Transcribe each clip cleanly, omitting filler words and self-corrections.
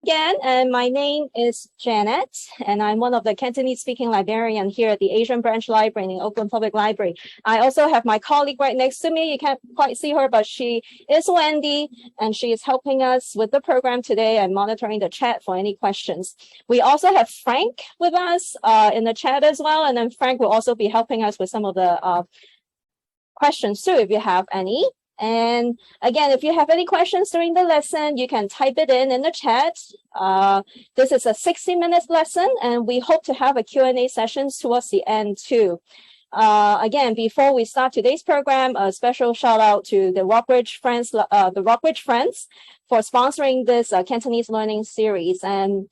again, and my name is Janet, and I'm one of the Cantonese speaking librarian here at the Asian Branch Library in Oakland Public Library. I also have my colleague right next to me. You can't quite see her, but she is Wendy, and she is helping us with the program today and monitoring the chat for any questions. We also have Frank with us in the chat as well, and then Frank will also be helping us with some of the questions too, if you have any. And again, if you have any questions during the lesson, you can type it in the chat. This is a 60-minute lesson, and we hope to have a Q&A sessions towards the end too. Again, before we start today's program, a special shout out to the Rockbridge Friends, for sponsoring this Cantonese learning series. And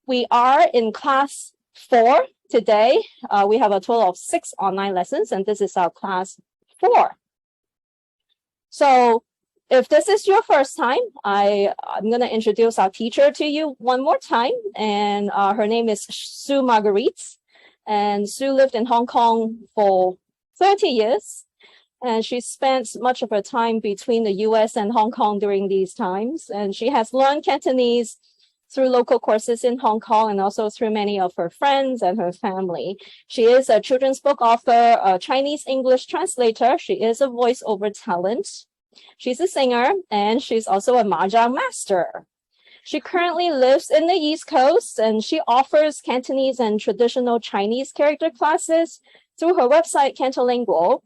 we are in class 4 today. We have a total of 6 online lessons, and this is our class 4. So if this is your first time, I'm going to introduce our teacher to you one more time. And her name is Sue Marguerite. And Sue lived in Hong Kong for 30 years. And she spent much of her time between the US and Hong Kong during these times. And she has learned Cantonese through local courses in Hong Kong and also through many of her friends and her family. She is a children's book author, a Chinese English translator. She is a voiceover talent. She's a singer, and she's also a mahjong master. She currently lives in the East Coast, and she offers Cantonese and traditional Chinese character classes through her website, CantoLingo.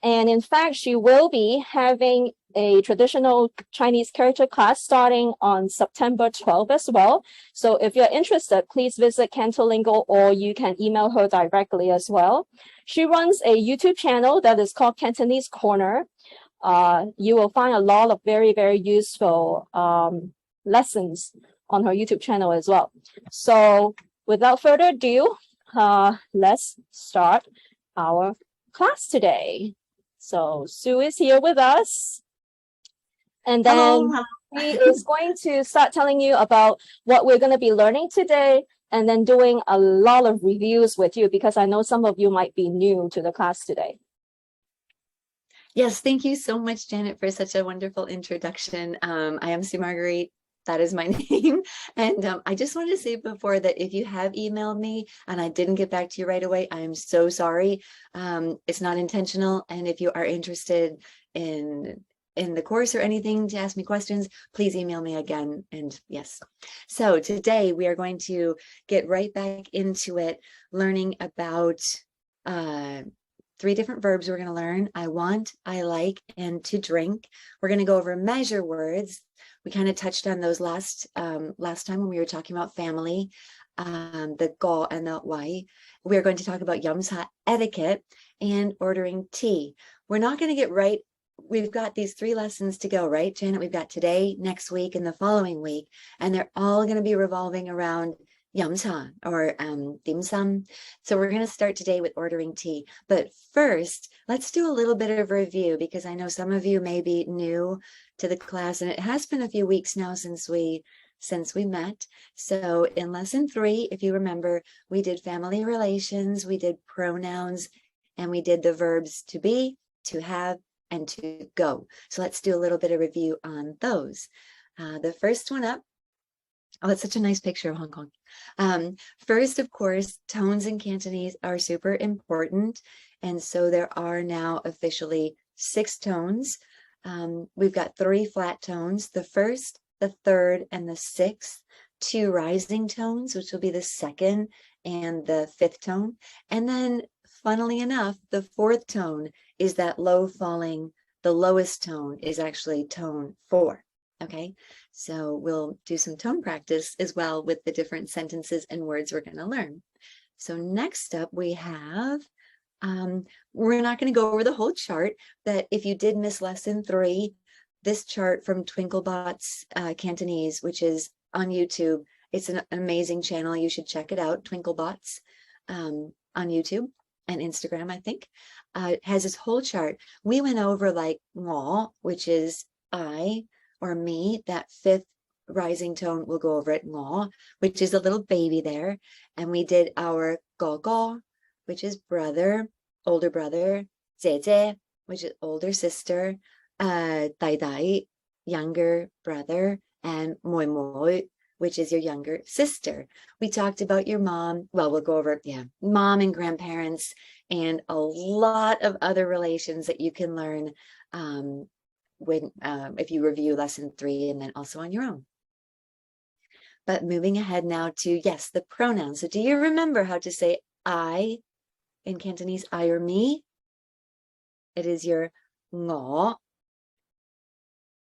And in fact, she will be having a traditional Chinese character class starting on September 12th as well. So if you're interested, please visit CantoLingo, or you can email her directly as well. She runs a YouTube channel that is called Cantonese Corner. You will find a lot of very, very useful lessons on her YouTube channel as well. So without further ado, let's start our class today. So Sue is here with us. And then she is going to start telling you about what we're going to be learning today, and then doing a lot of reviews with you, because I know some of you might be new to the class today. Yes, thank you so much, Janet, for such a wonderful introduction. I am Sue Marguerite. That is my name. And I just wanted to say before that if you have emailed me and I didn't get back to you right away, I am so sorry. It's not intentional. And if you are interested in the course or anything to ask me questions, please email me again. And yes. So today we are going to get right back into it, learning about 3 different verbs we're going to learn: I want, I like, and to drink. We're going to go over measure words. We kind of touched on those last time when we were talking about family, the go and the wai. We are going to talk about yumsa etiquette and ordering tea. We're not going to get right. We've got these 3 lessons to go, right, Janet? We've got today, next week, and the following week, and they're all going to be revolving around yumsa or dim sum. So we're going to start today with ordering tea. But first, let's do a little bit of review, because I know some of you may be new to the class, and it has been a few weeks now since we met. So in lesson 3, if you remember, we did family relations, we did pronouns, and we did the verbs to be, to have, and to go. So let's do a little bit of review on those. The first one up. Oh, that's such a nice picture of Hong Kong. First, of course, tones in Cantonese are super important. And so there are now officially 6 tones. We've got 3 flat tones: the first, the third, and the 6th. 2 rising tones, which will be the 2nd and the 5th tone. And then, funnily enough, the 4th tone is that low falling. The lowest tone is actually tone 4. Okay, so we'll do some tone practice as well with the different sentences and words we're going to learn. So next up we have, we're not going to go over the whole chart, but if you did miss lesson 3, this chart from Twinklebot's Cantonese, which is on YouTube, it's an amazing channel. You should check it out, Twinklebots, on YouTube and Instagram, I think. It has this whole chart. We went over like ngo, which is I, or me. That 5th rising tone, we'll go over it, ngo, which is a little baby there. And we did our go, which is brother, older brother, zeze, which is older sister, dai, younger brother, and moi, which is your younger sister. We talked about your mom. Well, we'll go over, mom and grandparents and a lot of other relations that you can learn if you review lesson 3 and then also on your own. But moving ahead now to, yes, the pronouns. So do you remember how to say I in Cantonese, I or me? It is your ngõ.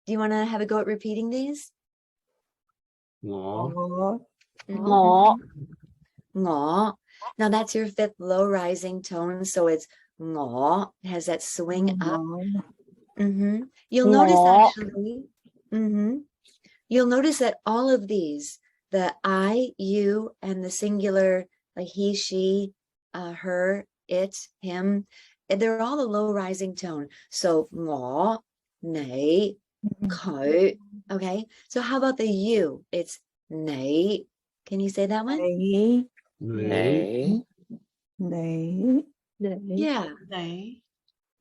Do you want to have a go at repeating these? Ngõ. Ngõ. Ngõ. Now that's your 5th low rising tone. So it's ngõ. It has that swing up. You'll notice actually, you'll notice that all of these, the I, you, and the singular, like he, she, her, it, him, they're all a low rising tone. So ngõ, nãy, cậu. Okay. So how about the you? It's nãy. Can you say that one? Nãy. Yeah.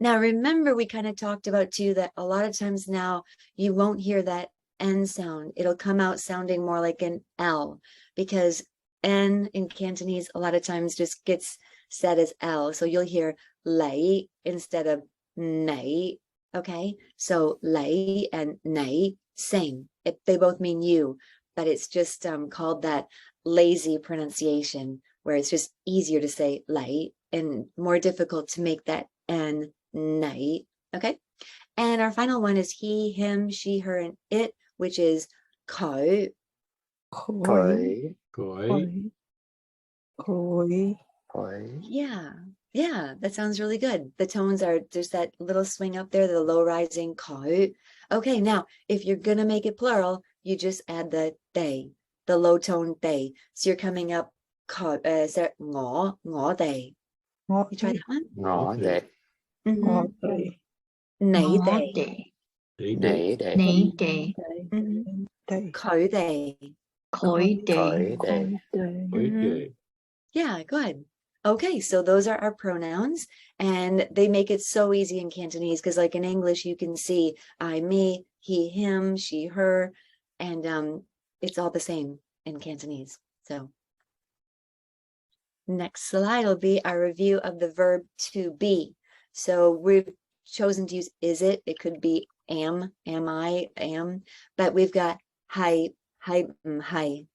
Now, remember, we kind of talked about too that a lot of times now you won't hear that N sound. It'll come out sounding more like an L because N in Cantonese a lot of times just gets said as L. So you'll hear lei instead of nãy. Okay, so lei and nãy, same. They both mean you, but it's just called that lazy pronunciation where it's just easier to say lei and more difficult to make that N nãy. Okay, and our final one is he, him, she, her, and it, which is cậu. Yeah, that sounds really good. The tones are, there's that little swing up there, the low rising cậu. Okay, now if you're gonna make it plural, you just add the they, the low tone they. So you're coming up ngõ they. You try that one? Ngõ để. Nãy they. Nãy để. Cậu they. Yeah, good. Okay, so those are our pronouns, and they make it so easy in Cantonese because, like in English, you can see I, me, he, him, she, her, and it's all the same in Cantonese. So next slide will be our review of the verb to be. So we've chosen to use is it. It could be am I, am, but we've got hi. I'm high.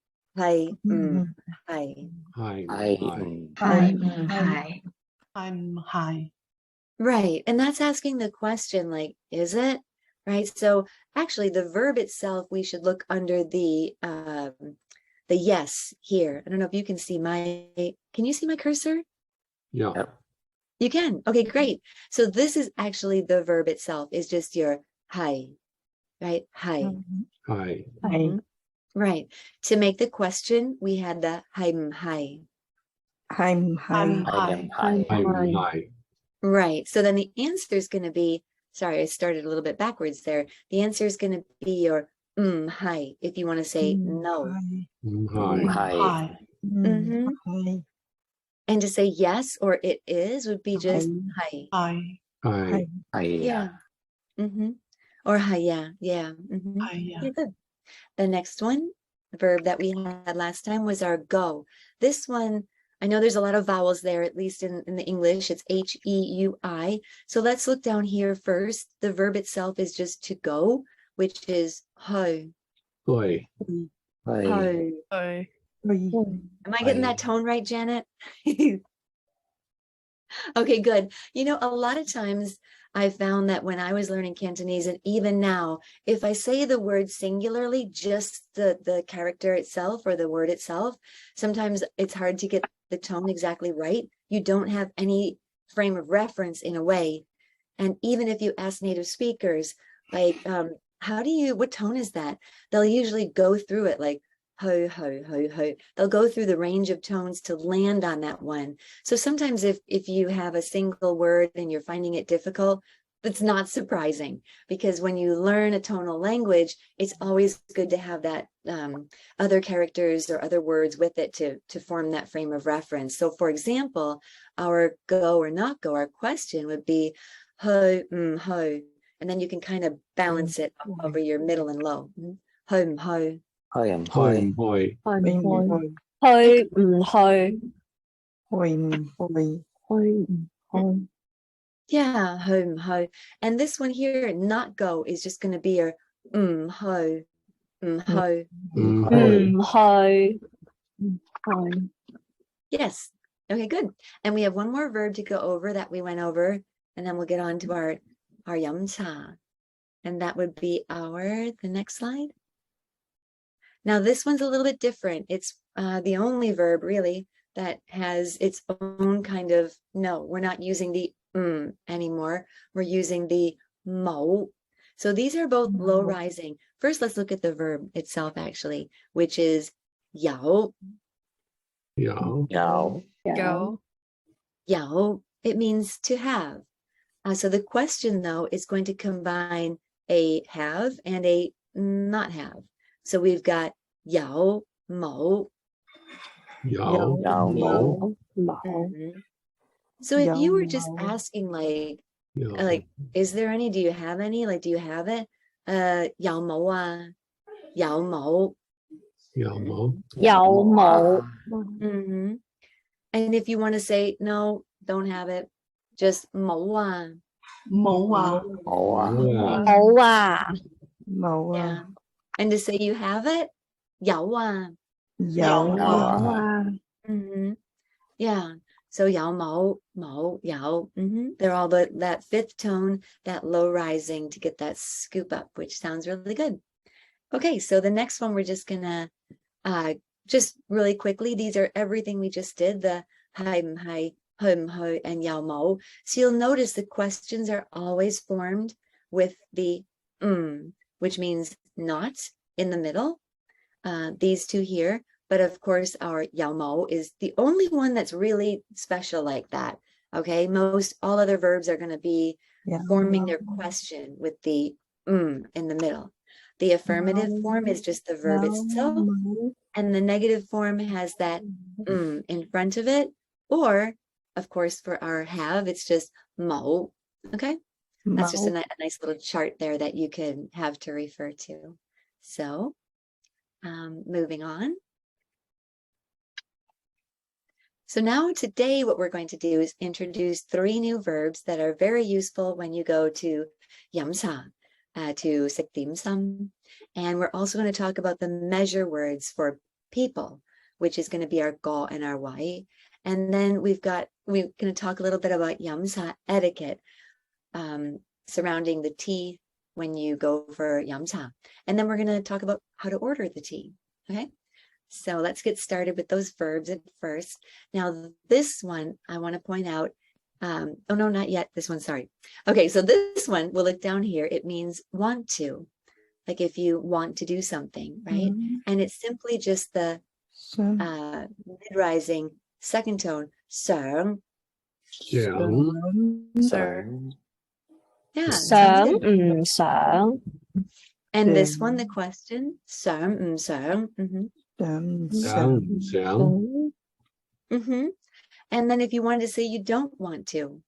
Right. And that's asking the question, like, is it? Right. So actually the verb itself, we should look under the yes here. I don't know if you can see can you see my cursor? Yeah. You can. Okay, great. So this is actually the verb itself is just your hi, right? Hi. Right. To make the question, we had the hi. Right. So then the answer is going to be, sorry, I started a little bit backwards there. The answer is going to be your hi if you want to say no. And to say yes or it is would be just hi. Yeah. Or hi, yeah. Yeah, good. The next one, the verb that we had last time was our go. This one, I know there's a lot of vowels there, at least in the English, it's H-E-U-I. So let's look down here first. The verb itself is just to go, which is ho. Am I getting that tone right, Janet? Okay, good. You know, a lot of times I found that when I was learning Cantonese, and even now, if I say the word singularly, just the character itself or the word itself, sometimes it's hard to get the tone exactly right. You don't have any frame of reference in a way. And even if you ask native speakers, like, what tone is that? They'll usually go through it like, ho, ho, ho, ho. They'll go through the range of tones to land on that one. So sometimes if you have a single word and you're finding it difficult, it's not surprising, because when you learn a tonal language, it's always good to have that other characters or other words with it to form that frame of reference. So for example, our go or not go, our question would be ho, ho, and then you can kind of balance it over your middle and low. Ho, ho. Hơi ẩm Hơi hôi. ẩm hôi. Hôi hôi. Hôi. Hôi hôi. Hôi. Hôi. Yeah, home. And this one here, not go, is just going to be your ho, ho. Hôi. Hôi. Hôi. Yes. Okay, good. And we have one more verb to go over that we went over, and then we'll get on to our yamcha. And that would be the next slide. Now this one's a little bit different. It's the only verb really that has its own kind of, no, we're not using the anymore. We're using the mo. So these are both low rising. First, let's look at the verb itself actually, which is yao. Yao. Yao. Go. Yao, it means to have. So the question though is going to combine a have and a not have. So we've got yao mo. Yao. Yao Mo. So if you were Yao just mo. asking like, Yao. is there any, do you have any? Like, do you have it? Yao mo ah, yao mo. Yao mo. Yao mo. Mhm. And if you want to say, no, don't have it, just mo ah. Mẫu à. Mẫu à. Mẫu à. Mẫu Yeah. à. And to say you have it, yao ah. Dạo Dạo à. à. Yeah. So yao mo, mo, yao. They're all that fifth tone, that low rising to get that scoop up, which sounds really good. Okay, so the next one we're just gonna just really quickly, these are everything we just did, the hai, hum, ho, and yao mo. So you'll notice the questions are always formed with the which means not in the middle. These two here, but of course our yao mo is the only one that's really special like that. Okay, all other verbs are going to be forming their question with the in the middle. The affirmative form is just the verb itself, and the negative form has that in front of it, or of course for our have, it's just mo. Okay, that's just a nice little chart there that you can have to refer to. So moving on. So now today what we're going to do is introduce 3 new verbs that are very useful when you go to yamsa, to sik dim sum. And we're also going to talk about the measure words for people, which is going to be our go and our wai. And then we're going to talk a little bit about yamsa etiquette, surrounding the tea when you go for yamsa. And then we're going to talk about how to order the tea. Okay, so let's get started with those verbs at first. Now this one I want to point out, oh no, not yet, this one, sorry. Okay, so this one, we'll look down here, it means want to, like if you want to do something, right? And it's simply just the mid-rising second tone, sung. Sớm. Yeah, sounds Sớm. good. Sớm. And this one, the question, sớm, sớm. And then if you wanted to say you don't want to.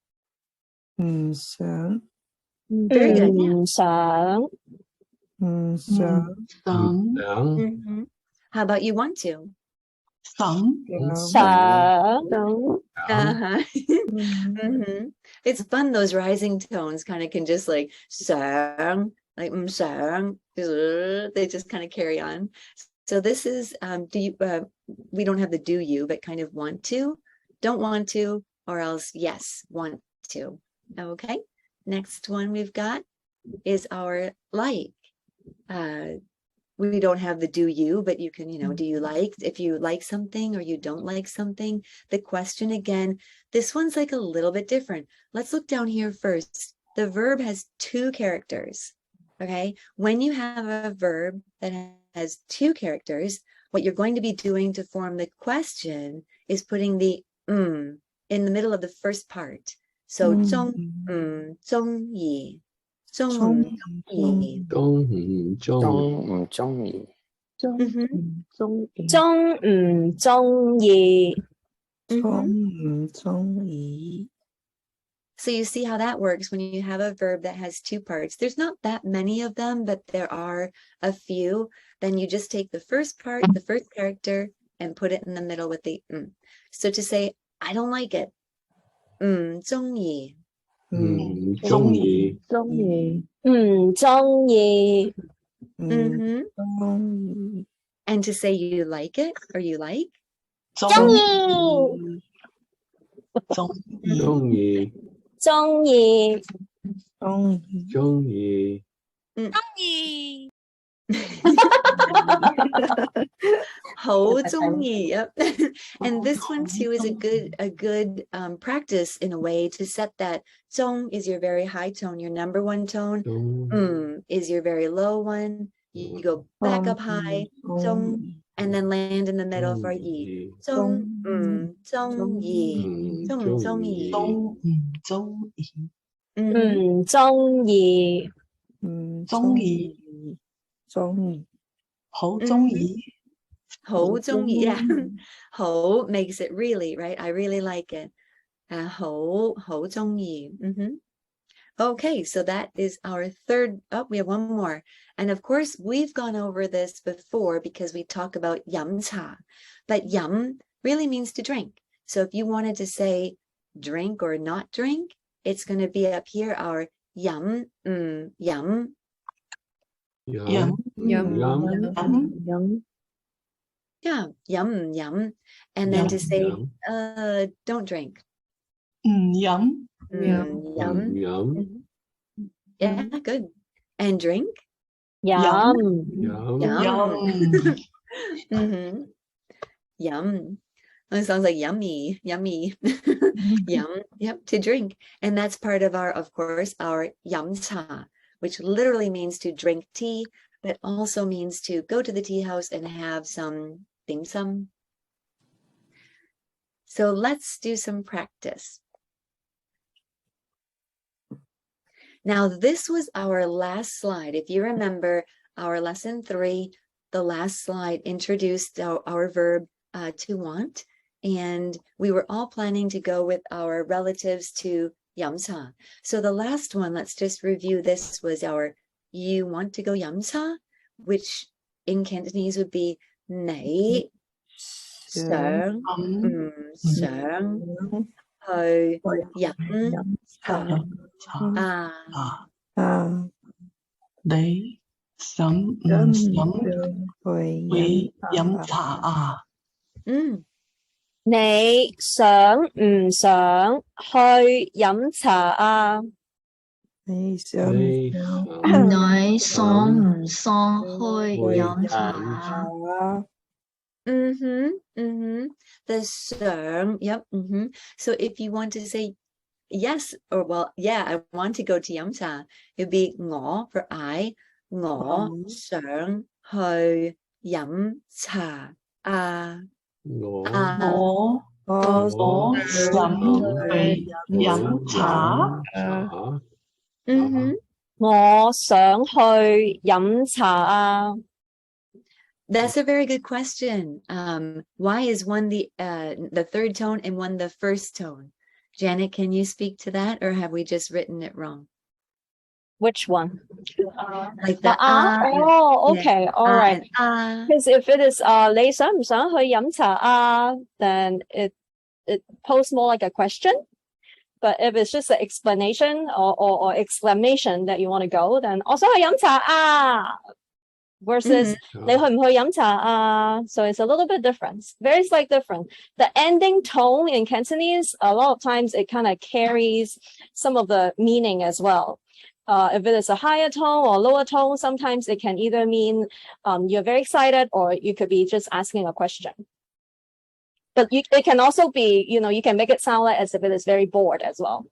Sớm. Very good, yeah. Sớm. Sớm. How about you want to? Sớm. Sớm. It's fun, those rising tones kind of can just like sớm, like sớm, they just kind of carry on. So this is we don't have the do you, but kind of want to, don't want to, or else yes, want to. Okay, next one we've got is our like. We don't have the do you, but you can, do you like, if you like something or you don't like something. The question again, this one's like a little bit different. Let's look down here first. The verb has 2 characters. Okay, when you have a verb that has 2 characters, what you're going to be doing to form the question is putting the in the middle of the first part. So 中意 Trông trông ý. So you see how that works when you have a verb that has 2 parts. There's not that many of them, but there are a few. then you just take the first part, the first character, and put it in the middle with the So to say, I don't like it. 中意. Trung ý. 中意 中意 Mm-hmm. 中意 And to say you like it or you like. 中意中 Trung ý. 中意中意 Trung ý.好中意. Yep. And this one too is a good practice in a way to set that. 中 is your very high tone, your number one tone. Trung Is your very low one. You go back up high, 中, and then land in the middle for yi. 中意. 中意. 中意 中意中意中意好中意 好中意. Yeah. 好 makes it really, right? I really like it. 好中意. Okay, so that is our third. Oh, we have one more. And of course, we've gone over this before because we talk about yum cha. But yum really means to drink. So if you wanted to say drink or not drink, it's going to be up here, our yum, yum. Yum. Yum. Yum. Yeah, yum. And then to say, don't drink. Yum. Yum. Yum. Yeah, good. And drink. Yum. Yum. Yum. Yum. It sounds like yummy. Yum. Yep, to drink. And that's part of of course, our yum cha, which literally means to drink tea, but also means to go to the tea house and have some dim sum. So let's do some practice. Now, this was our last slide. If you remember our lesson 3, the last slide introduced our verb to want, and we were all planning to go with our relatives to yamcha. So the last one, let's just review this, was our you want to go yamcha, which in Cantonese would be nai sang sang hơi yamcha. Đấy sớm會飲茶啊 你想唔想去飲茶啊？你想你你想唔想去飲茶啊？ The sang, yep. So if you want to say yes, or well, yeah, I want to go to yamcha, it'd be ngõ for I, ngõ sang hơi yum cha ngõ Ngõ sớm去飲茶 我想去飲茶啊。 That's a very good question. Why is one the third tone and one the first tone? Janet, can you speak to that, or have we just written it wrong? Which one? Like the Oh, okay, all right. And Because if it is 你想唔想去飲茶啊, then it poses more like a question. But if it's just an explanation or exclamation that you want to go, then 我想去飲茶啊 versus 你去唔去飲茶啊? So it's a little bit different, very slight different. The ending tone in Cantonese, a lot of times it kind of carries some of the meaning as well. If it is a higher tone or lower tone, sometimes it can either mean you're very excited, or you could be just asking a question. But it can also be, you can make it sound like as if it is very bored as well.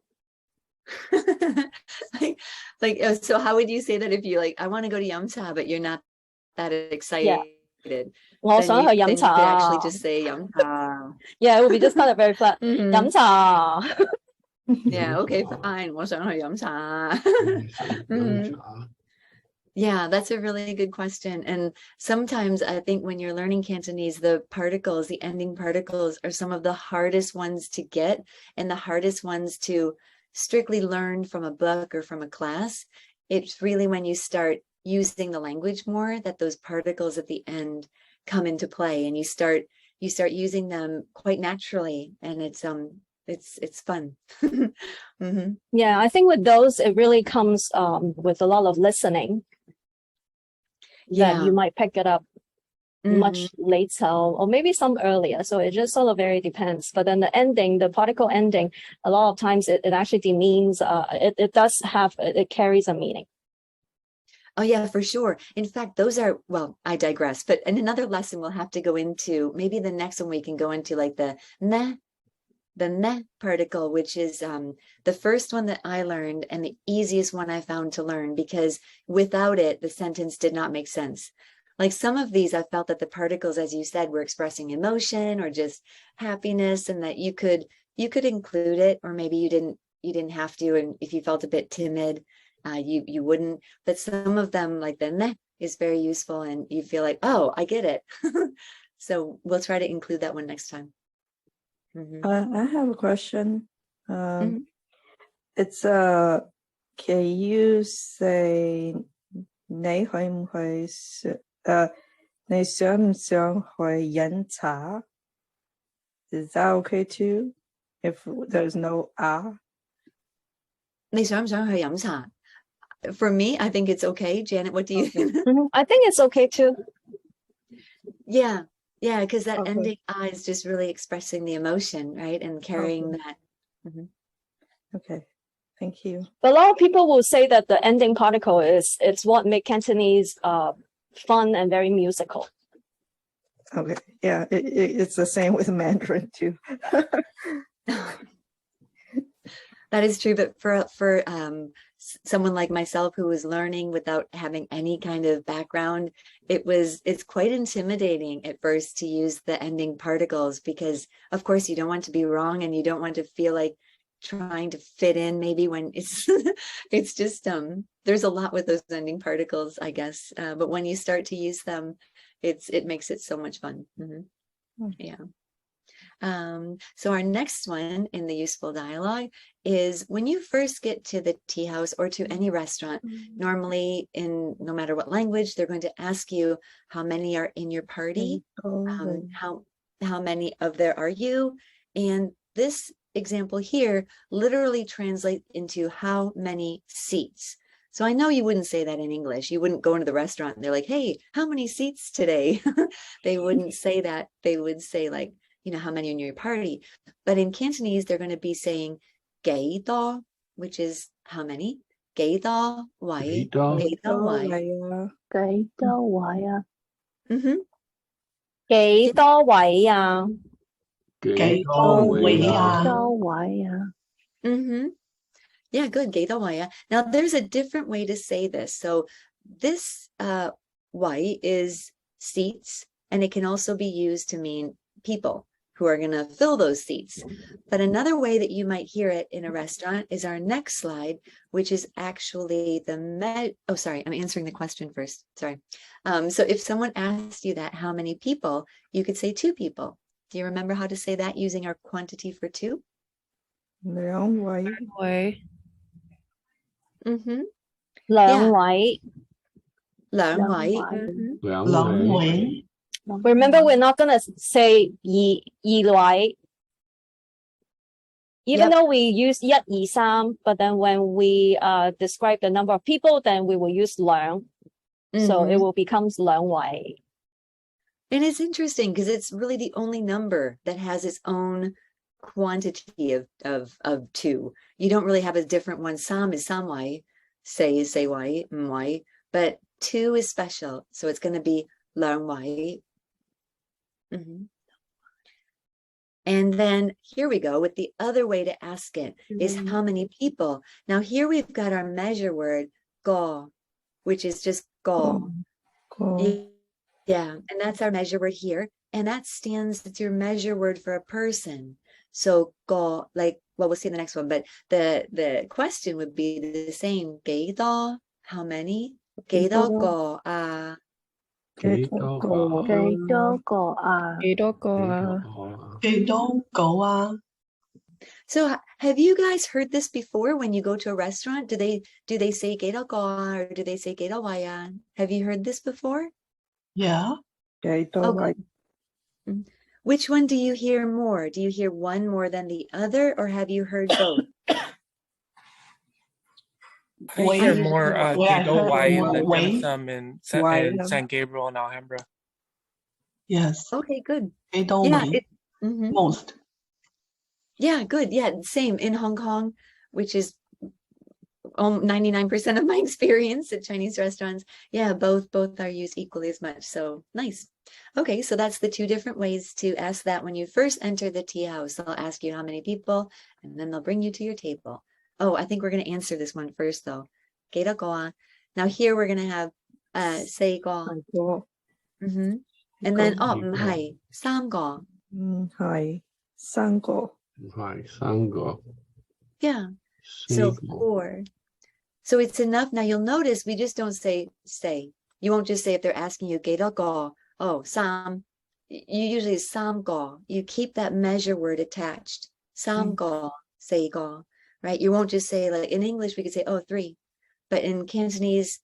So how would you say that if you I want to go to yamcha, but you're not that excited? Yeah. 我想去飲茶 you could actually just say yamcha. Yeah, it would be just kind of very flat. 飲茶 Yeah, okay, fine. 我想去飲茶. Yeah, that's a really good question. And sometimes I think when you're learning Cantonese, the particles, the ending particles, are some of the hardest ones to get and the hardest ones to strictly learn from a book or from a class. It's really when you start using the language more, that those particles at the end come into play, and you start using them quite naturally, and it's fun. Mhm. Yeah, I think with those, it really comes with a lot of listening that Yeah. you might pick it up much later or maybe some earlier. So it just sort of very depends. But then the ending, the particle ending, a lot of times it actually demeans, it does have, it carries a meaning. Oh yeah, for sure. In fact, those are, well, I digress, but in another lesson we'll have to go into, maybe the next one we can go into like the ne particle, which is the first one that I learned and the easiest one I found to learn, because without it, the sentence did not make sense. Like some of these, I felt that the particles, as you said, were expressing emotion or just happiness, and that you could include it, or maybe you didn't have to. And if you felt a bit timid, you wouldn't. But some of them, like the ne, is very useful, and you feel like, oh, I get it. So we'll try to include that one next time. I have a question. It's can you say 你去唔去你想唔想去飲茶? Is that okay too? If there's no ah? 你想唔想去飲茶? For me, I think it's okay. Janet, what do you think? I think it's okay too. Yeah, because that ending ah is just really expressing the emotion, right? And carrying that. Okay, thank you. But a lot of people will say that the ending particle it's what make Cantonese fun and very musical. Okay, yeah, it's the same with Mandarin too. That is true, but for someone like myself who was learning without having any kind of background, it's quite intimidating at first to use the ending particles, because of course you don't want to be wrong, and you don't want to feel like trying to fit in, maybe when it's it's just there's a lot with those ending particles, I guess, but when you start to use them, it makes it so much fun. Yeah. So our next one in the useful dialogue is when you first get to the tea house or to any restaurant, normally in no matter what language, they're going to ask you how many are in your party, how many of there are you, and this example here literally translates into how many seats. So I know you wouldn't say that in English. You wouldn't go into the restaurant and they're like, hey, how many seats today? They wouldn't say that. They would say like, how many in your party. But in Cantonese, they're going to be saying "幾多," which is how many. "幾多位,幾多位." 幾多位啊？幾多位啊？幾多位啊？幾多位啊？Yeah, good. 幾多位啊? Now, there's a different way to say this. So this位is seats, and it can also be used to mean people who are going to fill those seats. But another way that you might hear it in a restaurant is our next slide, which is actually oh, sorry, I'm answering the question first. Sorry. So if someone asked you that, how many people, you could say 2 people. Do you remember how to say that using our quantity for 2? 兩位. 兩位. 兩位. 兩位. Remember, we're not gonna say 二位. Even though we use 一二三, but then when we describe the number of people, then we will use 兩. So it will become 兩位. And it's interesting because it's really the only number that has its own quantity of 2. You don't really have a different one. Sam is 三位, say is 四位, 五位, but 2 is special. So it's going to be 兩位. And then here we go with the other way to ask it is how many people. Now here we've got our measure word go, which is just go. Yeah, and that's our measure word here, and that stands, it's your measure word for a person. So go, like, well, we'll see in the next one, but the question would be the same. 幾多, how many? 幾多個啊? 幾多個？幾多個啊？ So have you guys heard this before when you go to a restaurant? Do they say "게다가" or do they say "게다와야"? Have you heard this before? Yeah. Okay, don't like Which one do you hear more? Do you hear one more than the other, or have you heard both? I Wait, hear I more usually- I Gato heard Y in more the dim wait. sum in Why? San Gabriel and Alhambra. Yes. Okay, good. They don't Yeah, wait most. yeah, good. Yeah, same in Hong Kong, which is 99% of my experience at Chinese restaurants. Yeah, both are used equally as much. So nice. Okay, so that's the two different ways to ask that when you first enter the tea house. They'll ask you how many people, and then they'll bring you to your table. Oh, I think we're going to answer this one first, though. Gedagoa. Now here we're going to have seigo. go. And then Seigo. mhai, samgo. Hi, Sango. Right, Sango. Yeah. So Seigo. core. So it's enough. Now you'll notice we just don't say. You won't just say if they're asking you gedago. Oh, sam. You usually samgo. You keep that measure word attached. Samgo, seigo. Right? You won't just say, like in English we could say, oh, 3. But in Cantonese,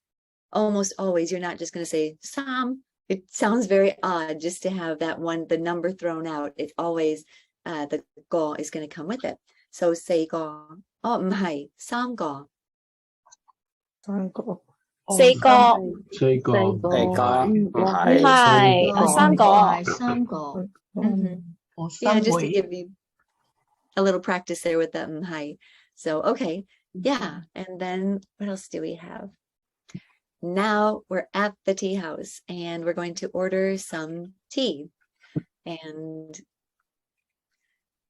almost always you're not just going to say sam. It sounds very odd just to have that one, the number thrown out. It's always the go is going to come with it. So say go. Oh, mhai, sam go. Sango. Seigo. Seigo. Hai. Samgo. 三個 Or Yeah, some just to way. give you a little practice there with the mhai. So, okay. Yeah. And then what else do we have? Now we're at the tea house and we're going to order some tea. And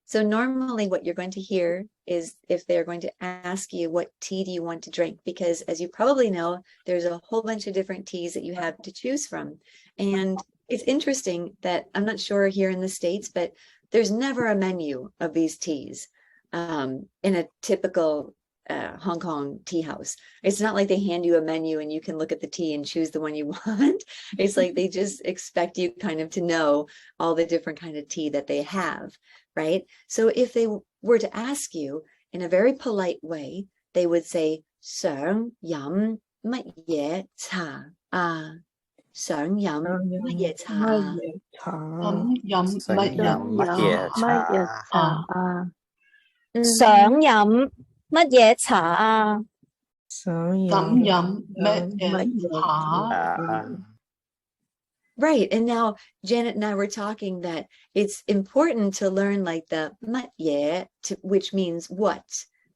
so normally what you're going to hear is if they're going to ask you what tea do you want to drink, because as you probably know, there's a whole bunch of different teas that you have to choose from. And it's interesting that I'm not sure here in the States, but there's never a menu of these teas in a typical Hong Kong tea house. It's not like they hand you a menu and you can look at the tea and choose the one you want. It's like they just expect you kind of to know all the different kind of tea that they have, right? So if they were to ask you in a very polite way, they would say, "Sir, yum mat ye cha ah." Sir, yum mat ye cha ah. Yum,想飲乜嘢茶啊？ Right. And now Janet and I were talking that it's important to learn like the mat ye, which means what.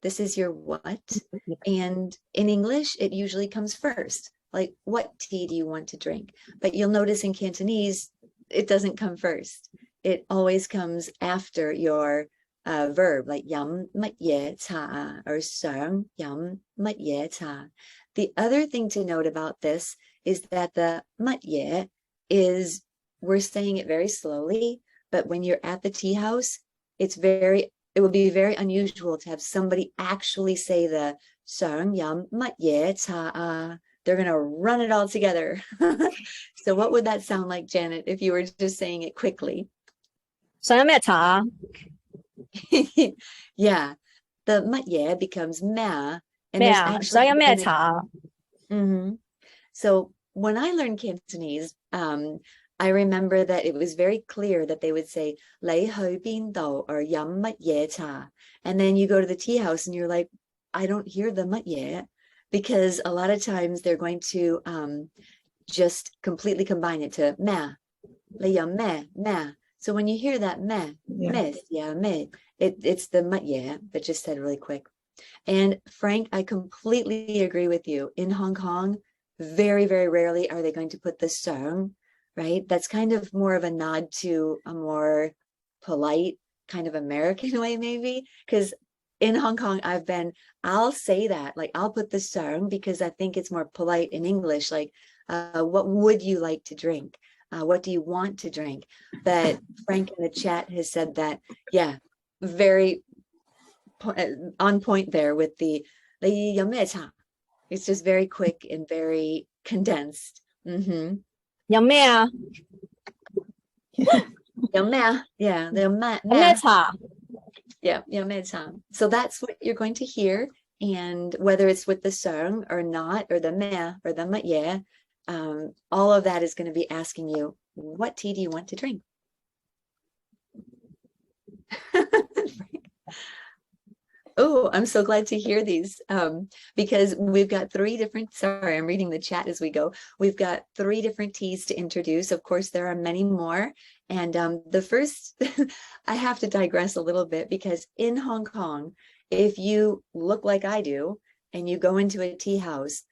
This is your what. And in English, it usually comes first. Like, what tea do you want to drink? But you'll notice in Cantonese, it doesn't come first. It always comes after your verb, like yum mat ye cha or sang yum mat ye cha. The other thing to note about this is that the mat ye is, we're saying it very slowly, but when you're at the tea house, it will be very unusual to have somebody actually say the sang yum mat ye cha. They're going to run it all together. So what would that sound like, Janet, if you were just saying it quickly? 想飲咩茶啊？ Yeah, the mat ye becomes ma. And 咩 there's 啊？ actually 想飲咩茶啊？ So when I learned Cantonese, I remember that it was very clear that they would say, 你去邊度 or 飲乜嘢茶. And then you go to the tea house and you're like, I don't hear the 乜嘢, because a lot of times they're going to just completely combine it to ma. 你飲咩 ma. So when you hear that ma, mes, yeah, me, it's the 乜嘢, but just said really quick. And Frank, I completely agree with you. In Hong Kong, very, very rarely are they going to put the song, right? That's kind of more of a nod to a more polite kind of American way, maybe. Because in Hong Kong, I'll say that, like, I'll put the song because I think it's more polite in English. Like, what would you like to drink? What do you want to drink? But Frank in the chat has said that, yeah, very on point there with the 你飲咩茶? It's just very quick and very condensed. 飲咩啊？ 飲咩? Yeah, 飲咩? 飲咩茶？ Yeah, 매차. So that's what you're going to hear. And whether it's with the sung or not, or the meh or the yeah, all of that is going to be asking you, what tea do you want to drink? Oh, I'm so glad to hear these because we've got sorry, I'm reading the chat as we go. We've got 3 different teas to introduce. Of course, there are many more. And the first, I have to digress a little bit because in Hong Kong, if you look like I do and you go into a tea house,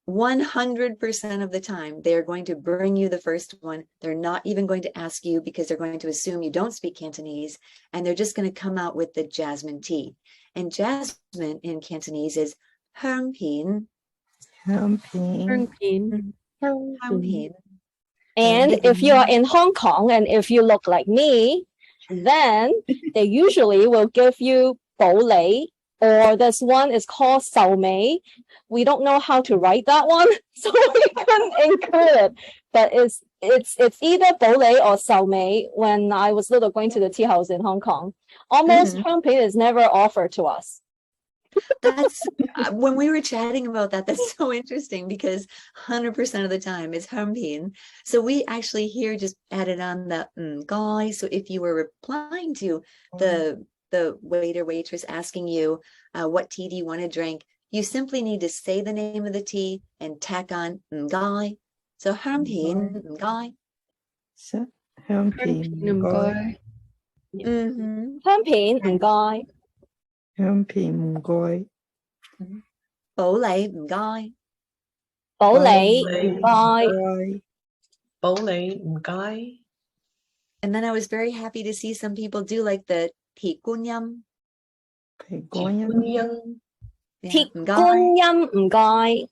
100% of the time, they're going to bring you the first one. They're not even going to ask you because they're going to assume you don't speak Cantonese, and they're just going to come out with the jasmine tea. And jasmine in Cantonese is hương pin. Hương Hương. And if you are in Hong Kong and if you look like me, then they usually will give you 保理, or this one is called 壽眉. We don't know how to write that one, so we couldn't include it. But it's either 保理 or 壽眉. When I was little going to the tea house in Hong Kong, almost hương pin is never offered to us. That's when we were chatting about that. That's so interesting because 100% of the time it's hương pin. So we actually here just added on the guy. So if you were replying to the waiter waitress asking you what tea do you want to drink, you simply need to say the name of the tea and tack on guy. So hương pin guy. Hương pin guy. Hương pin guy. Hương pin guy. 保理唔該. 保理唔該. 保理唔該. And then I was very happy to see some people do like the鐵觀音. Thầy觀音.鐵觀音唔該.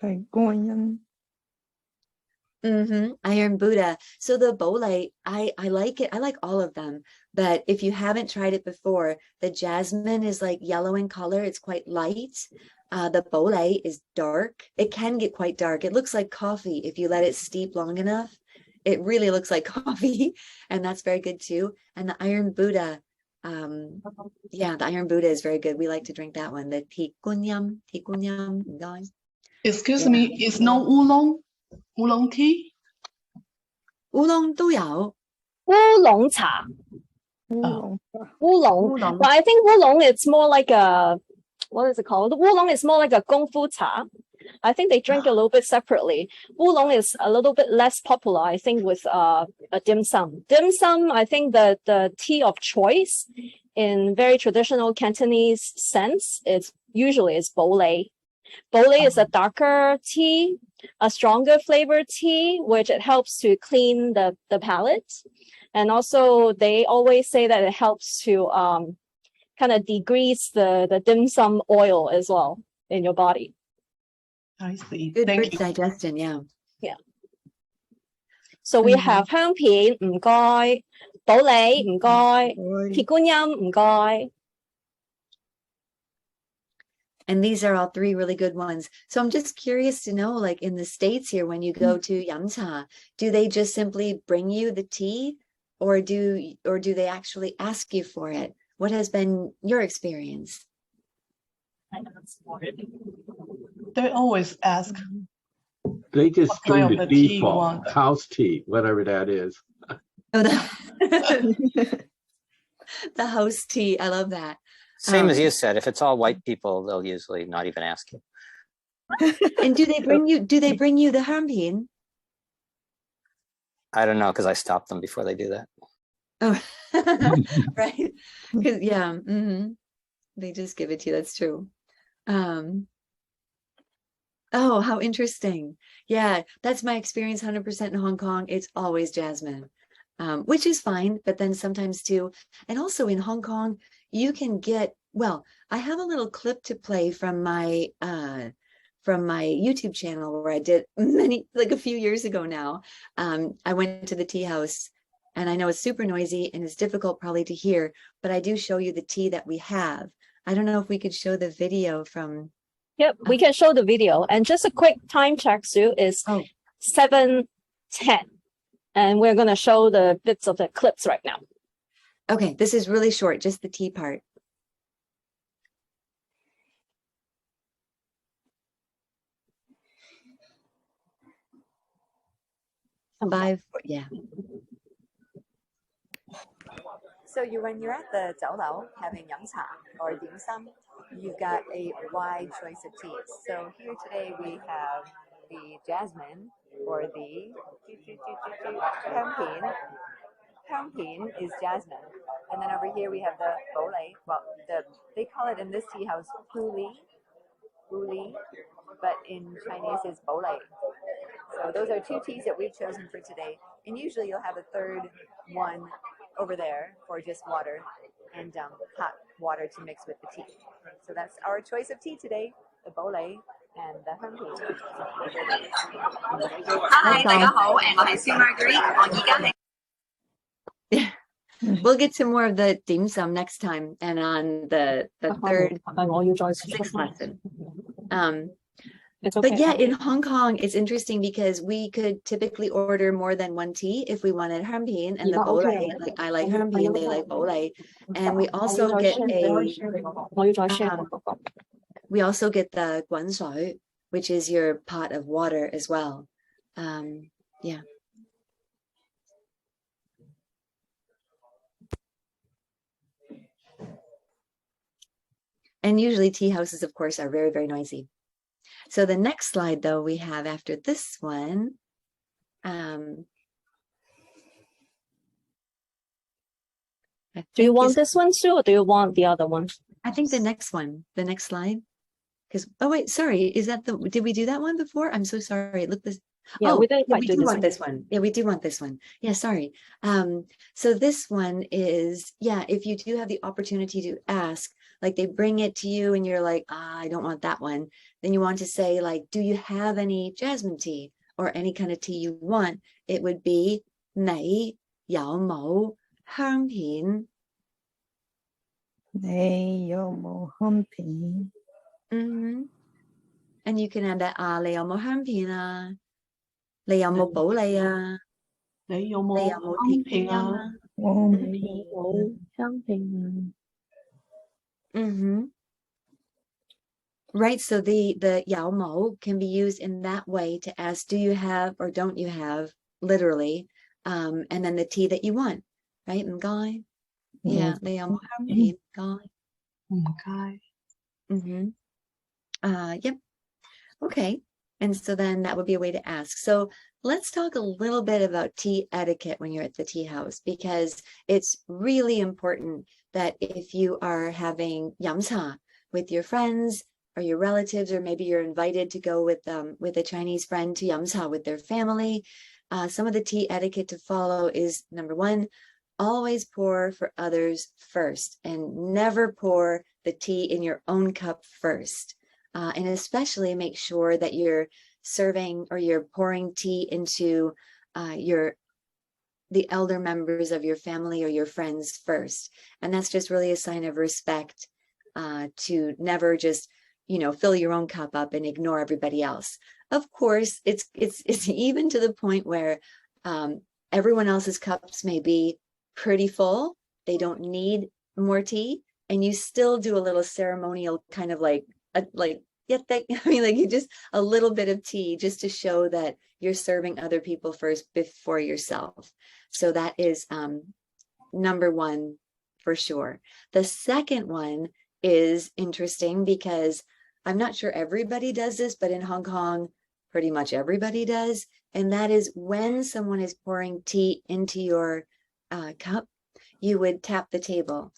Thầy觀音. Iron Buddha. So the bole, I like it. I like all of them. But if you haven't tried it before, the jasmine is like yellow in color. It's quite light. The bole is dark. It can get quite dark. It looks like coffee if you let it steep long enough. It really looks like coffee, and that's very good too. And the Iron Buddha, the Iron Buddha is very good. We like to drink that one. The tikunyam, guys. Excuse me, is no oolong tea? Oolong 都有. 烏龍茶. Oolong. But I think oolong it's more like a, what is it called? Oolong is more like a gongfu cha. I think they drink a little bit separately. Oolong is a little bit less popular, I think, with a dim sum. Dim sum, I think the tea of choice in very traditional Cantonese sense is usually is bole. Bole is a darker tea, a stronger flavored tea, which it helps to clean the palate. And also they always say that it helps to kind of degrease the dim sum oil as well in your body. I see. Good Thank for you. digestion, yeah. Yeah. So we have 香片唔該, 保理唔該, 鐵觀音唔該. And these are all 3 really good ones. So I'm just curious to know, like in the States here, when you go to Yamcha, do they just simply bring you the tea, or do they actually ask you for it? What has been your experience? They always ask. They just What kind bring of the tea you default want? house tea, whatever that is. Oh, the house tea. I love that. Same as you said, if it's all white people, they'll usually not even ask you. And do they bring you the harmpin? I don't know, because I stop them before they do that. Oh, right. Yeah. They just give it to you. That's true. Oh, how interesting. Yeah, that's my experience 100% in Hong Kong. It's always jasmine, which is fine. But then sometimes too, and also in Hong Kong, you can get, well, I have a little clip to play from my YouTube channel where I did like a few years ago now. I went to the tea house, and I know it's super noisy and it's difficult probably to hear, but I do show you the tea that we have. I don't know if we could show the video from. Yep, we can show the video. And just a quick time check, Sue, is 7:10. And we're going to show the bits of the clips right now. Okay, this is really short, just the tea part. 5, yeah. So when you're at the 酒樓 having 飲茶 or dim sum, you've got a wide choice of teas. So here today we have the jasmine or the Hangpin. Hangpin is jasmine. And then over here we have the bolei. Well, they call it in this tea house Hu Li, but in Chinese it's bolei. So those are 2 teas that we've chosen for today. And usually you'll have a third one over there for just water and hot water to mix with the tea. So that's our choice of tea today, the bolei and the Hangpin. Hi, 大家好，我係 Sue Marguerite， 我而家係 We'll get to more of the dim sum next time and on the third sixth lesson. It's okay. But yeah, in Hong Kong, it's interesting because we could typically order more than 1 tea if we wanted Hangpin and the bolei. Like I like Hangpin, they like bolei, and we also get the guan shui, which is your pot of water as well. Yeah. And usually tea houses, of course, are very, very noisy. So the next slide, though, we have after this one. Do you want this one, Sue, or do you want the other one? I think the next slide. Because, oh, wait, sorry. Is that did we do that one before? I'm so sorry. Look this. Yeah, we didn't we do want this one. Yeah, we do want this one. Yeah, sorry. So this one is, yeah, if you do have the opportunity to ask, like they bring it to you and you're like, I don't want that one. Then you want to say like, do you have any jasmine tea or any kind of tea you want? It would be 你有冇香片? 你有冇香片? And you can add that 你有冇香片啊? 你有冇保利啊? 你有冇香片啊? 你有香片啊? Right, so the yao mo can be used in that way to ask, do you have or don't you have, literally, and then the tea that you want, right? And guy, yeah, the yao mo guy. Yep. Okay, and so then that would be a way to ask. So let's talk a little bit about tea etiquette when you're at the tea house, because it's really important that if you are having yum cha with your friends or your relatives, or maybe you're invited to go with a Chinese friend to yum cha with their family, some of the tea etiquette to follow is, number 1, always pour for others first, and never pour the tea in your own cup first. And especially make sure that you're serving or you're pouring tea into the elder members of your family or your friends first. And that's just really a sign of respect, to never just, fill your own cup up and ignore everybody else. Of course, it's even to the point where everyone else's cups may be pretty full. They don't need more tea, and you still do a little ceremonial kind of you just a little bit of tea just to show that you're serving other people first before yourself. So that is number 1 for sure. The second one is interesting because I'm not sure everybody does this, but in Hong Kong, pretty much everybody does. And that is when someone is pouring tea into your cup, you would tap the table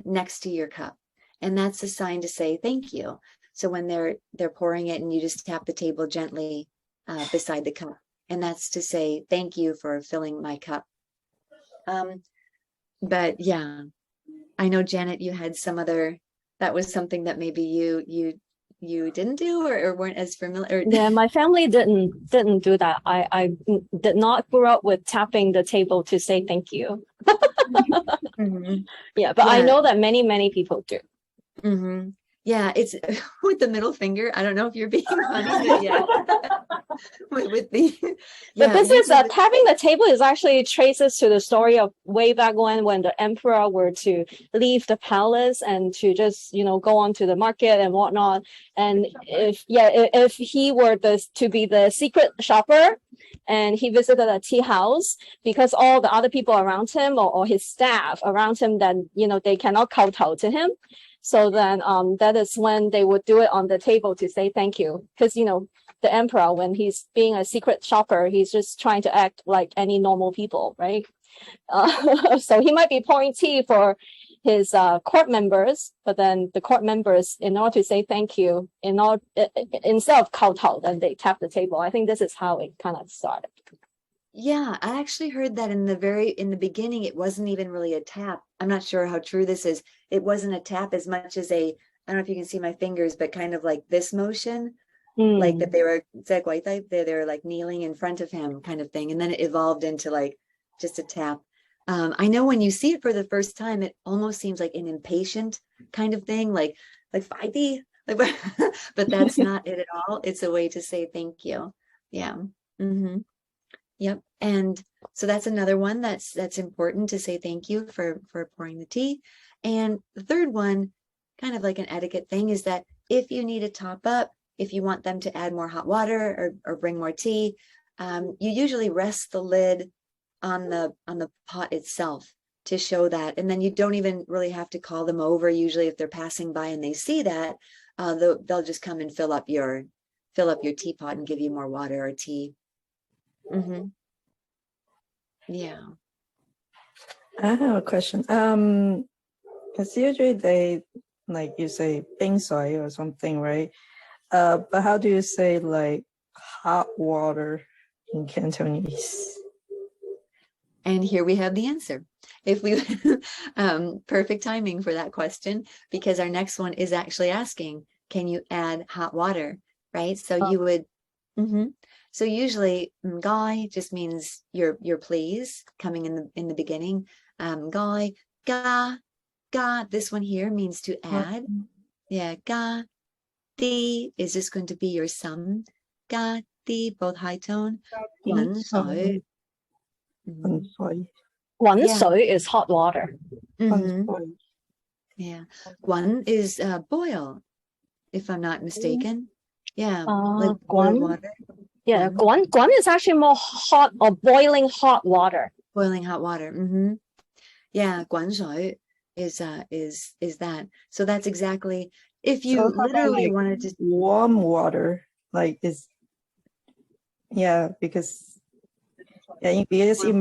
next to your cup. And that's a sign to say thank you. So when they're pouring it and you just tap the table gently beside the cup. And that's to say thank you for filling my cup. But yeah, I know, Janet, you had some other, that was something that maybe you didn't do or weren't as familiar. Yeah, my family didn't do that. I did not grow up with tapping the table to say thank you. Yeah, but I know that many people do. Yeah, it's with the middle finger. I don't know if you're being funny, but yeah. with the but this is tapping the table is actually traces to the story of way back when the emperor were to leave the palace and to just go on to the market and whatnot. And if he were to be the secret shopper, and he visited a tea house because all the other people around him or his staff around him, then, they cannot kowtow to him. So then that is when they would do it on the table to say thank you. Because, the emperor, when he's being a secret shopper, he's just trying to act like any normal people, right? So he might be pouring tea for his court members, but then the court members, in order to say thank you, instead of kowtow, then they tap the table. I think this is how it kind of started. Yeah, I actually heard that in the beginning, it wasn't even really a tap. I'm not sure how true this is. It wasn't a tap as much as I don't know if you can see my fingers, but kind of like this motion, like that they were like kneeling in front of him kind of thing. And then it evolved into like just a tap. I know when you see it for the first time, it almost seems like an impatient kind of thing, like fighty, but that's not it at all. It's a way to say thank you. Yeah. Yep. And so that's another one that's important to say thank you for pouring the tea. And the third one, kind of like an etiquette thing, is that if you need a top up, if you want them to add more hot water or bring more tea, you usually rest the lid on the pot itself to show that. And then you don't even really have to call them over. Usually if they're passing by and they see that, they'll just come and fill up your teapot and give you more water or tea. Yeah. I have a question. Because usually they, like you say, 冰水 or something, right? But how do you say like hot water in Cantonese? And here we have the answer. If we perfect timing for that question, because our next one is actually asking, can you add hot water? Right? So you would So usually "gai" just means you're please, coming in the beginning. "Gai," "ga," "ga." This one here means to add. Yeah, "ga." "Di" is just going to be your sum. "Ga," "di," both high tone. "Wen shui." Wen shui is hot water. Yeah. "Guan" is boil, if I'm not mistaken. Yeah, like boiled water. Yeah, guan is actually more hot or boiling hot water. Boiling hot water. Yeah, 管水 is that. So that's exactly, if you literally wanted to warm water, like is because in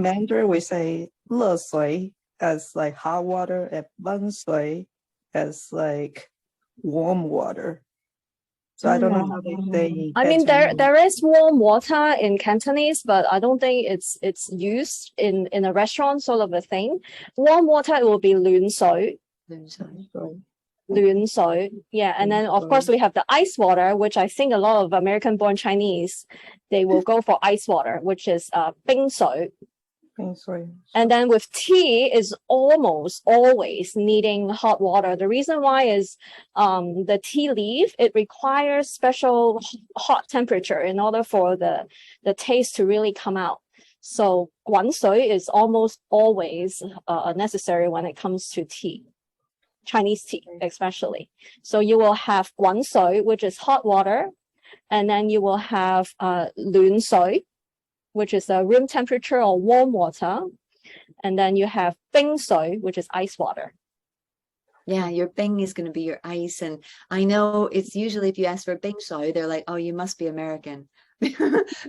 Mandarin we say 热水 as like hot water and 温水 as like warm water. So I don't know how they say. I mean, there is warm water in Cantonese, but I don't think it's used in a restaurant sort of a thing. Warm water, it will be 暖水. 暖水. Yeah, and then of course we have the ice water, which I think a lot of American-born Chinese, they will go for ice water, which is 冰水. And then with tea is almost always needing hot water. The reason why is the tea leaf, it requires special hot temperature in order for the taste to really come out. So 滾水 is almost always necessary when it comes to tea, Chinese tea especially. So you will have 滾水, which is hot water, and then you will have 暖水, which is a room temperature or warm water. And then you have 冰水, which is ice water. Yeah, your bing is going to be your ice. And I know it's usually if you ask for 冰水, they're like, oh, you must be American.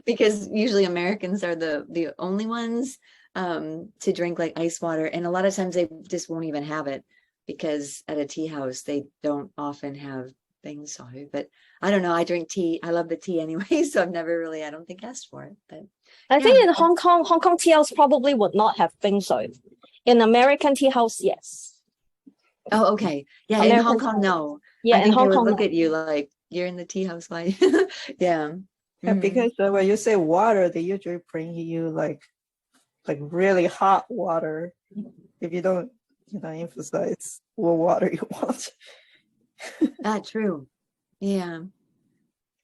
Because usually Americans are the only ones to drink like ice water. And a lot of times they just won't even have it because at a tea house, they don't often have 冰水. But I don't know. I drink tea. I love the tea anyway. So I've never really, I don't think, asked for it. But I think in Hong Kong tea house probably would not have 冰水. In American tea house, yes. Oh, okay. Yeah, American in Hong Kong, no. Yeah, I think in Hong they would Kong, look at you like you're in the tea house. Like, yeah. Because when you say water, they usually bring you like really hot water. If you don't, emphasize what water you want. True. Yeah.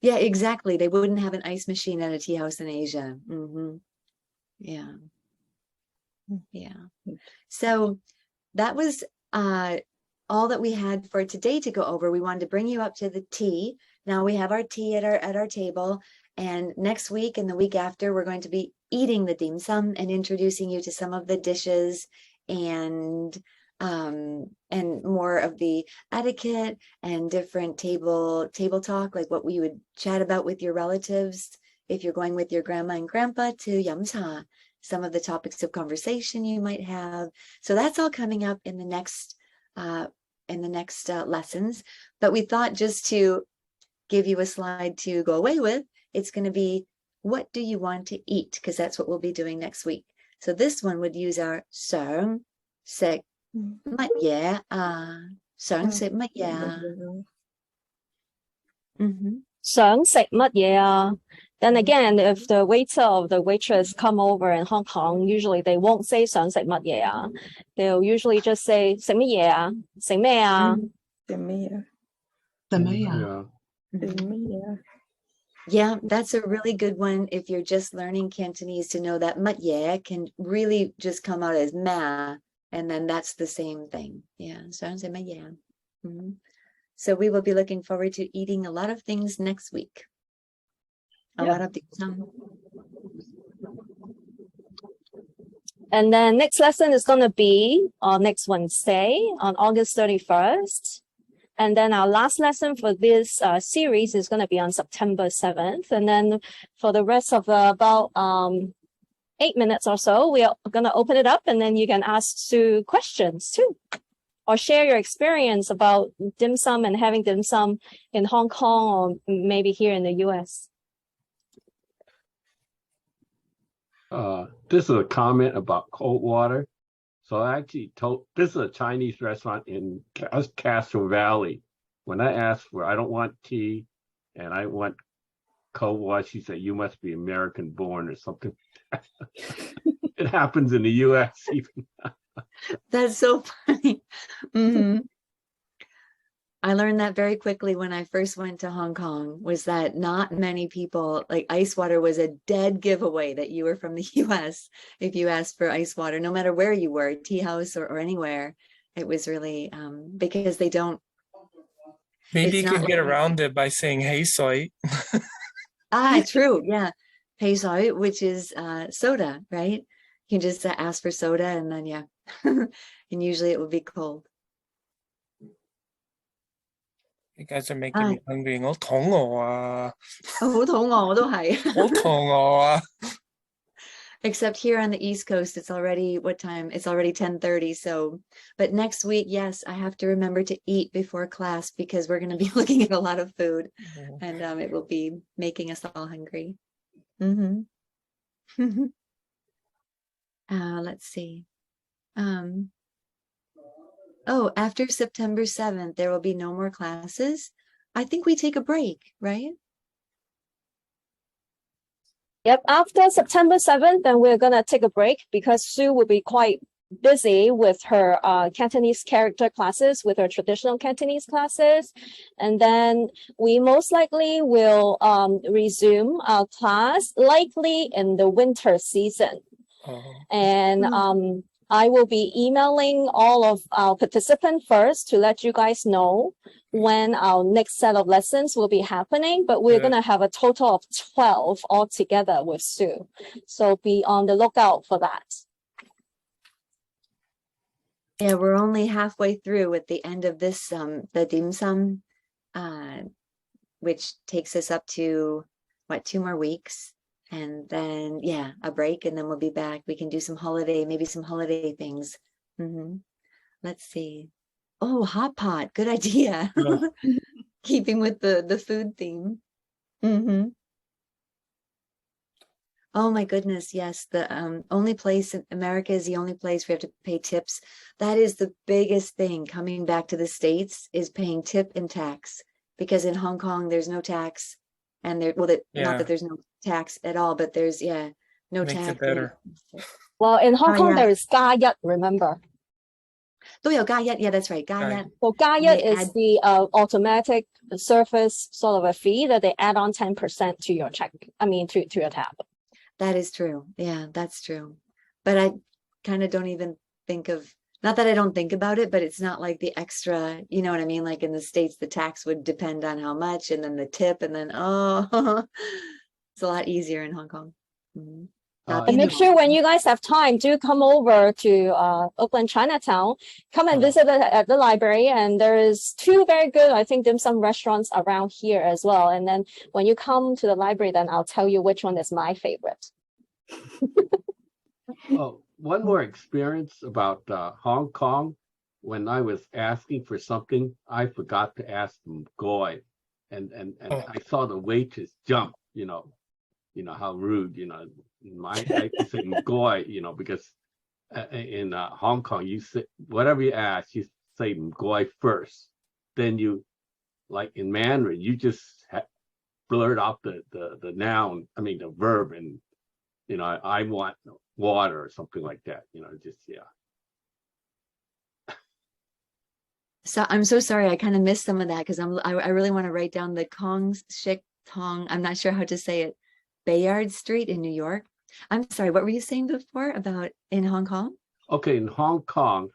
Yeah, exactly. They wouldn't have an ice machine at a tea house in Asia. Yeah. Yeah. So that was all that we had for today to go over. We wanted to bring you up to the tea Now we have our tea at our table, and next week and the week after, we're going to be eating the dim sum and introducing you to some of the dishes and more of the etiquette and different table talk, like what we would chat about with your relatives if you're going with your grandma and grandpa to yamcha, some of the topics of conversation you might have. So that's all coming up in the next lessons. But we thought just to give you a slide to go away with, it's going to be, what do you want to eat? Because that's what we'll be doing next week. So this one would use our sởn sạch乜dẻ sởn sạch乜dẻ. Sởn sạch乜dẻ à? Then again, if the waiter or the waitress come over in Hong Kong, usually they won't say 想食乜嘢啊. They'll usually just say 食乜嘢啊? 食咩啊? 什么呀？怎么样？ Yeah. 什么呀？ Yeah, that's a really good one if you're just learning Cantonese, to know that mat ye can really just come out as ma, and then that's the same thing. Yeah, so we will be looking forward to eating a lot of things next week. A lot of some. And then next lesson is going to be next Wednesday on August 31st. And then our last lesson for this series is going to be on September 7th. And then for the rest of about 8 minutes or so, we are going to open it up, and then you can ask Sue questions too, or share your experience about dim sum and having dim sum in Hong Kong or maybe here in the US. This is a comment about cold water. So I actually told, this is a Chinese restaurant in Castro Valley. When I asked for, I don't want tea and I want cold water, she said, you must be American born or something. It happens in the US even. That's so funny. I learned that very quickly when I first went to Hong Kong, was that not many people, like ice water was a dead giveaway that you were from the US if you asked for ice water, no matter where you were, tea house or anywhere. It was really because they don't. Maybe you could get around it by saying hey soy. True. Yeah. Hey soy, which is soda, right? You can just ask for soda and then, yeah. And usually it would be cold. You guys are making me hungry. 我肚餓啊。好肚餓，我都係。好肚餓啊。Except here on the East Coast, it's already, what time? It's already 10:30. So, but next week, yes, I have to remember to eat before class because we're going to be looking at a lot of food, and it will be making us all hungry. Let's see. Oh, after September 7th, there will be no more classes. I think we take a break, right? Yep, after September 7th, then we're going to take a break because Sue will be quite busy with her Cantonese character classes, with her traditional Cantonese classes. And then we most likely will resume our class likely in the winter season. And I will be emailing all of our participants first to let you guys know when our next set of lessons will be happening, but we're going to have a total of 12 altogether with Sue. So be on the lookout for that. Yeah, we're only halfway through at the end of this, the dim sum, which takes us up to, what, 2 more weeks? And then, yeah, a break, and then we'll be back. We can do some holiday, maybe some holiday things. Let's see. Oh, hot pot. Good idea. Keeping with the food theme. Oh my goodness. Yes. The only place in America is the only place we have to pay tips. That is the biggest thing coming back to the States, is paying tip and tax, because in Hong Kong, there's no tax. And there, well, not that there's no tax at all, but there's, no Makes tax. it better. Well, in Hong Kong, there is 加一, remember? 都有加一, yeah, that's right. 加一. So 加一is the automatic service sort of a fee that they add on 10% to your check. I mean, to your tab. That is true. Yeah, that's true. But I kind of don't even think of not that I don't think about it, but it's not like the extra, you know what I mean? Like in the States, the tax would depend on how much, and then the tip, and then, oh, it's a lot easier in Hong Kong. Mhm. Not And the make norm. sure when you guys have time, do come over to Oakland, Chinatown. Come and visit at the library. And there is 2 very good, I think, dim sum restaurants around here as well. And then when you come to the library, then I'll tell you which one is my favorite. Oh, one more experience about Hong Kong. When I was asking for something, I forgot to ask them goy, and I saw the waitress jump. You know how rude. You know, I said goy. You know, because in Hong Kong, you say whatever you ask, you say goy first. Then you, like in Mandarin, you just blurt out the noun. I mean the verb, and you know, I want water or something like that. You know, just yeah. So I'm so sorry, I kind of missed some of that because I really want to write down the Kong Shik Tong. I'm not sure how to say it. Bayard Street in New York. I'm sorry, what were you saying before about in Hong Kong? Okay, in Hong Kong,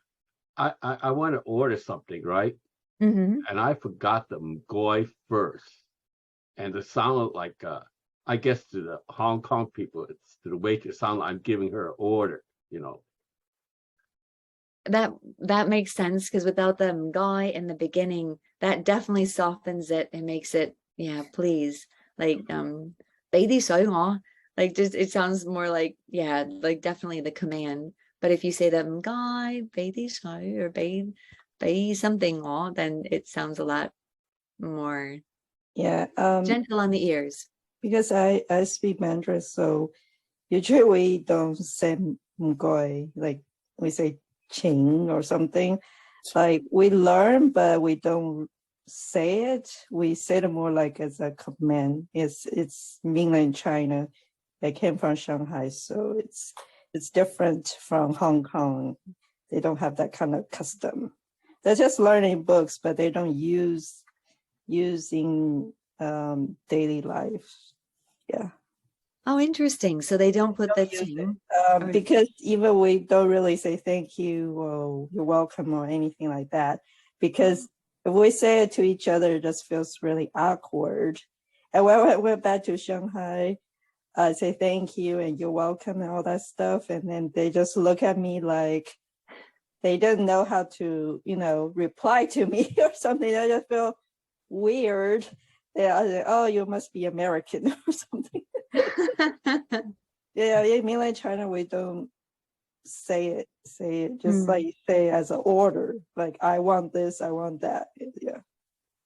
I want to order something, right? Mm-hmm. And I forgot the mgoy first, and it sounded like I guess to the Hong Kong people, it's to the waitress, sound like I'm giving her an order. You know. That makes sense because without the mgoy in the beginning, that definitely softens it and makes it, yeah, please, like baby soy, like just it sounds more like, yeah, like definitely the command. But if you say the mgoy baby soy or bay something, then it sounds a lot more gentle on the ears. Because I speak Mandarin, so usually we don't say mgoy, like we say ching or something. Like we learn, but we don't say it. We say it more like as a command. It's mainland China. I came from Shanghai, so it's different from Hong Kong. They don't have that kind of custom. They're just learning books, but they don't use in daily life. Yeah. Oh, interesting. So they don't put the ting. Because even we don't really say thank you or you're welcome or anything like that. Because if we say it to each other, it just feels really awkward. And when I went back to Shanghai, I say thank you and you're welcome and all that stuff. And then they just look at me like they didn't know how to, reply to me or something. I just feel weird. Yeah, I say, oh, you must be American or something. Yeah, in mainland China, we don't say it just like you say as an order, like I want this, I want that. Yeah,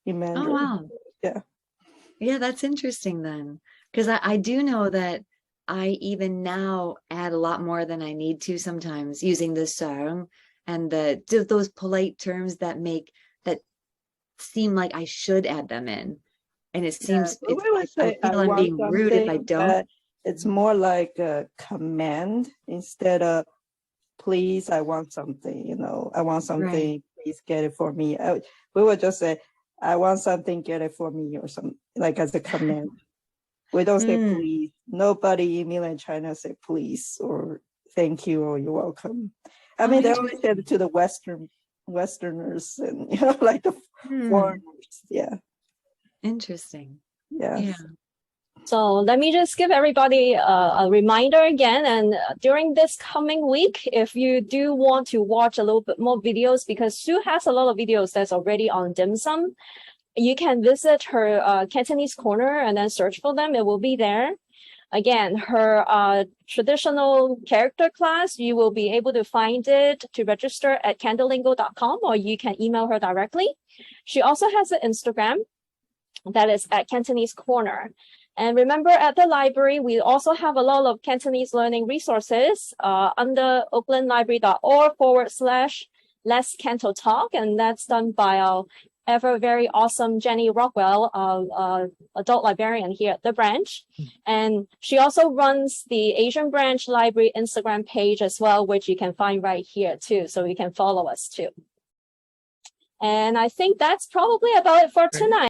in Mandarin. Oh, wow. Yeah, that's interesting then, because I do know that I even now add a lot more than I need to sometimes using the song and those polite terms that seem like I should add them in. And it seems I feel I'm being rude if I don't. It's more like a command instead of please, I want something, I want something, right. Please get it for me. We would just say, I want something, get it for me or something, like as a command. We don't say please. Nobody in mainland China say please or thank you or you're welcome. I mean, they always say it to the Westerners and, like the foreigners. Yeah. Interesting. Yeah. So let me just give everybody a reminder again. And during this coming week, if you do want to watch a little bit more videos, because Sue has a lot of videos that's already on dim sum, you can visit her Cantonese Corner and then search for them. It will be there. Again, her traditional character class, you will be able to find it to register at CantoLingo.com, or you can email her directly. She also has an Instagram that is at Cantonese Corner. And remember, at the library, we also have a lot of Cantonese learning resources under oaklandlibrary.org/Let's CantoTalk, and that's done by our ever very awesome Jenny Rockwell, adult librarian here at the branch. And she also runs the Asian Branch Library Instagram page as well, which you can find right here too, so you can follow us too. And I think that's probably about it for tonight.